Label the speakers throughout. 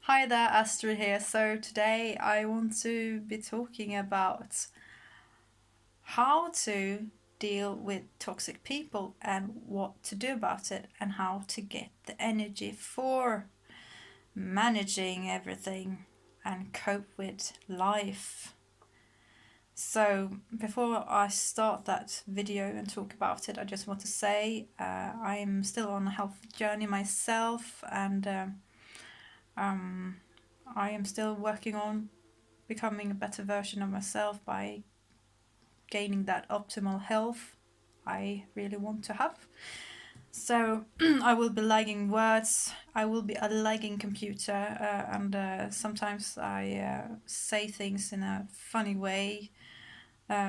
Speaker 1: Hi there, Astrid here. So today I want to be talking about how to deal with toxic people and what to do about it and how to get the energy for managing everything and cope with life. So before I start that video and talk about it, I just want to say I'm still on a health journey myself, and um, I am still working on becoming a better version of myself by gaining that optimal health I really want to have. So I will be lagging words, I will be a lagging computer, and sometimes I say things in a funny way,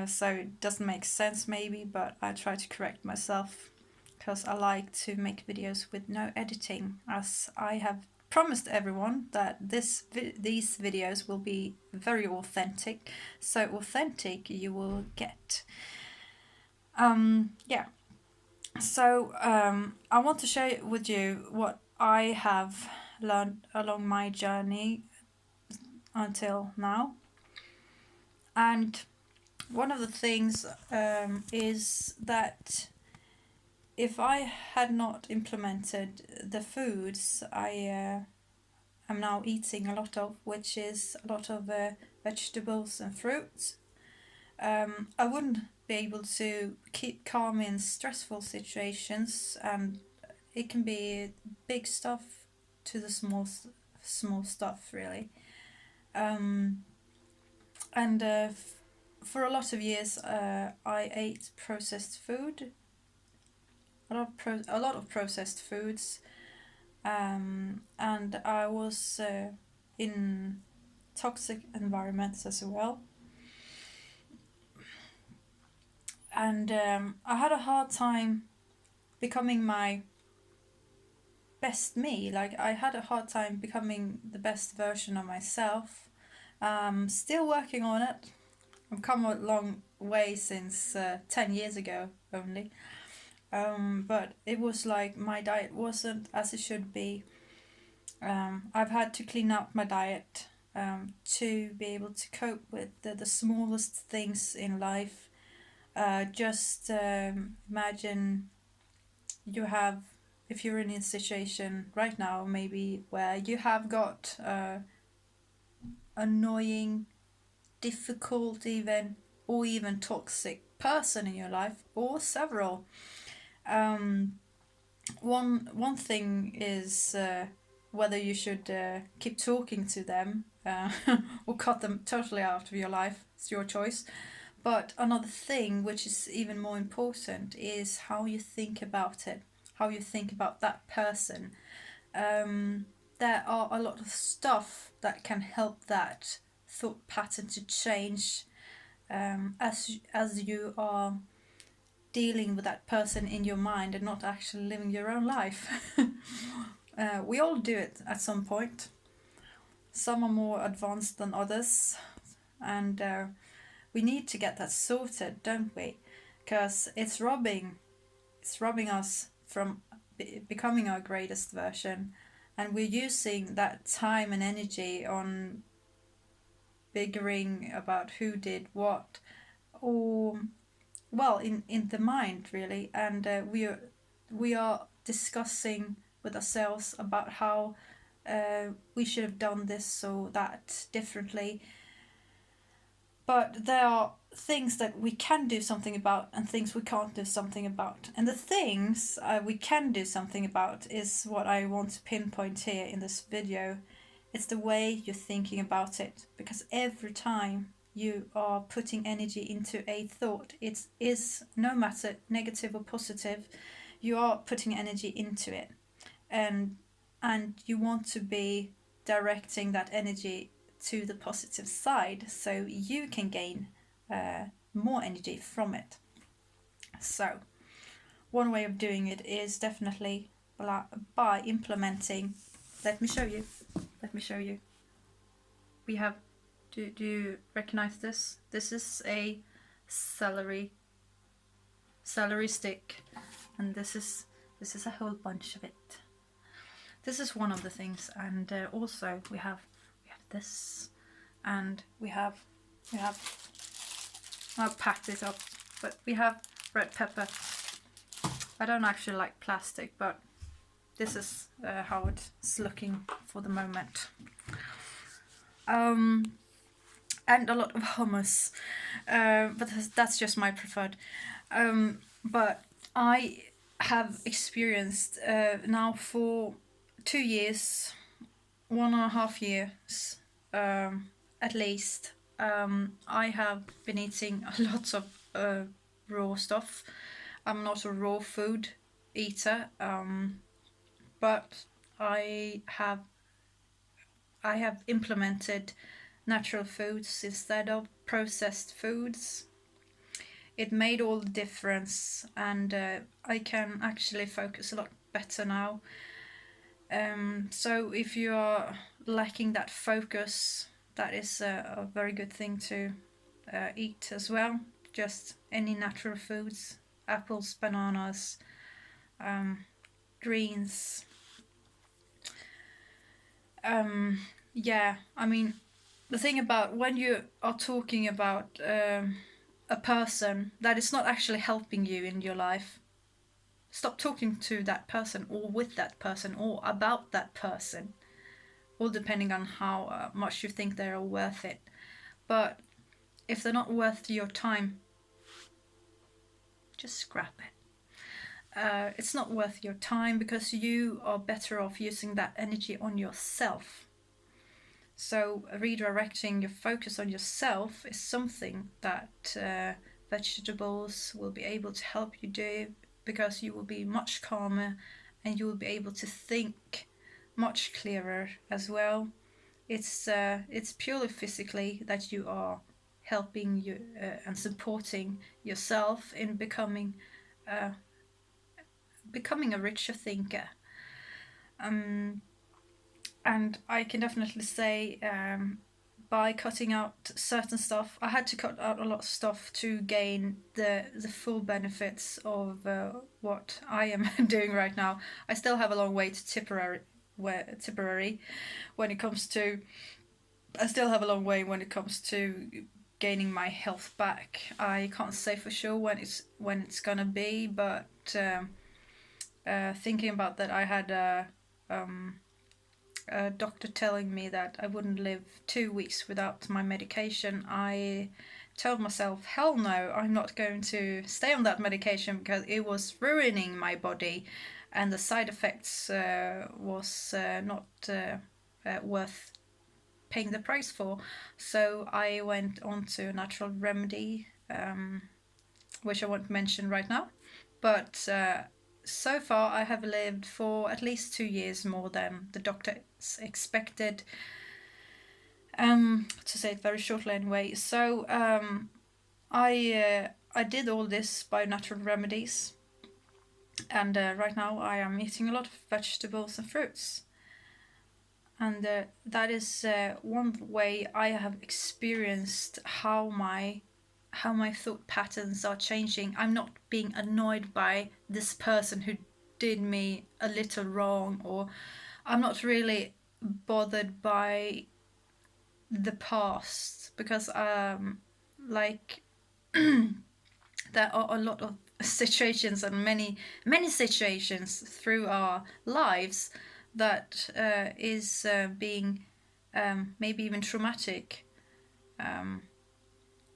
Speaker 1: so it doesn't make sense maybe, but I try to correct myself because I like to make videos with no editing, as I have promised everyone that these videos will be very authentic. So authentic you will get. Yeah. So I want to share with you what I have learned along my journey until now. And one of the things is that if I had not implemented the foods I am now eating a lot of, which is a lot of vegetables and fruits, I wouldn't be able to keep calm in stressful situations, and it can be big stuff to the small stuff really. Um, and for a lot of years, I ate processed food, a lot of processed foods, and I was in toxic environments as well. And I had a hard time becoming my best me. Like, I had a hard time becoming the best version of myself. Still working on it. I've come a long way since 10 years ago only. But it was like my diet wasn't as it should be. I've had to clean up my diet to be able to cope with the smallest things in life. Just imagine you have, if you're in a situation right now, maybe where you have got annoying, difficult, even or even toxic person in your life, or several. Um, one thing is whether you should keep talking to them or cut them totally out of your life. It's your choice. But another thing, which is even more important, is how you think about it, how you think about that person. There are a lot of stuff that can help that thought pattern to change as you are dealing with that person in your mind and not actually living your own life. We all do it at some point. Some are more advanced than others, and we need to get that sorted, don't we? Because it's robbing us from becoming our greatest version, and we're using that time and energy on figuring about who did what, or well, in the mind really, and we are discussing with ourselves about how we should have done this or that differently. But there are things that we can do something about and things we can't do something about. And the things we can do something about is what I want to pinpoint here in this video. It's the way you're thinking about it. Because every time you are putting energy into a thought, it is, no matter negative or positive, you are putting energy into it. And you want to be directing that energy to the positive side so you can gain more energy from it. So, one way of doing it is definitely by implementing. Let me show you. Let me show you. We have. Do you recognize this? This is a celery stick, and this is a whole bunch of it. this is one of the things, and also we have this, and we have I'll pack this up, but we have red pepper. I don't actually like plastic, but this is how it's looking for the moment. And a lot of hummus, but that's just my preferred. But I have experienced now for 2 years, 1.5 years at least. I have been eating lots of raw stuff. I'm not a raw food eater, but I have implemented natural foods instead of processed foods. It made all the difference, and I can actually focus a lot better now. So if you are lacking that focus, that is a very good thing to eat as well. Just any natural foods, apples, bananas, greens. Yeah, I mean, the thing about when you are talking about a person that is not actually helping you in your life, stop talking to that person or with that person or about that person, all depending on how much you think they're worth it. But if they're not worth your time, just scrap it. It's not worth your time because you are better off using that energy on yourself. So redirecting your focus on yourself is something that vegetables will be able to help you do, because you will be much calmer and you will be able to think much clearer as well. It's purely physically that you are helping you and supporting yourself in becoming a richer thinker. And I can definitely say by cutting out certain stuff, I had to cut out a lot of stuff to gain the full benefits of what I am doing right now. I still have a long way to Tipperary when it comes to. I still have a long way when it comes to gaining my health back. I can't say for sure when it's gonna be, but thinking about that, I had a doctor telling me that I wouldn't live 2 weeks without my medication. I told myself, hell no, I'm not going to stay on that medication because it was ruining my body, and the side effects was not worth paying the price for. So I went on to a natural remedy, which I won't mention right now. But so far I have lived for at least 2 years more than the doctors expected. To say it very shortly anyway. So I did all this by natural remedies, and right now I am eating a lot of vegetables and fruits. And that is one way I have experienced how my thought patterns are changing. I'm not being annoyed by this person who did me a little wrong, or I'm not really bothered by the past, because like there are a lot of situations and many situations through our lives that is being maybe even traumatic,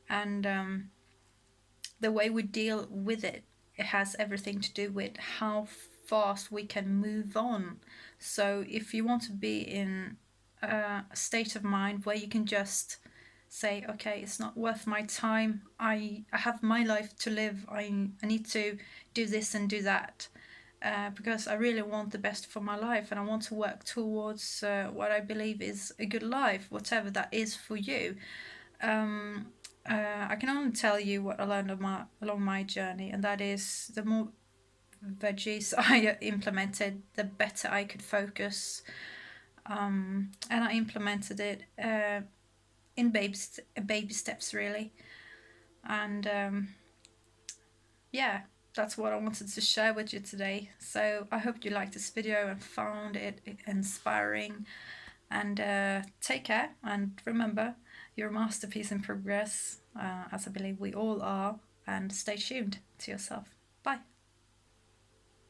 Speaker 1: and the way we deal with it has everything to do with how fast we can move on. So if you want to be in a state of mind where you can just say, okay, it's not worth my time, I have my life to live, I need to do this and do that, because I really want the best for my life, and I want to work towards what I believe is a good life, whatever that is for you. I can only tell you what I learned along my journey, and that is the more veggies I implemented, the better I could focus. And I implemented it in baby steps, really. And yeah, that's what I wanted to share with you today. So I hope you liked this video and found it inspiring. And take care, and remember, you're a masterpiece in progress, as I believe we all are. And stay tuned to yourself. Bye.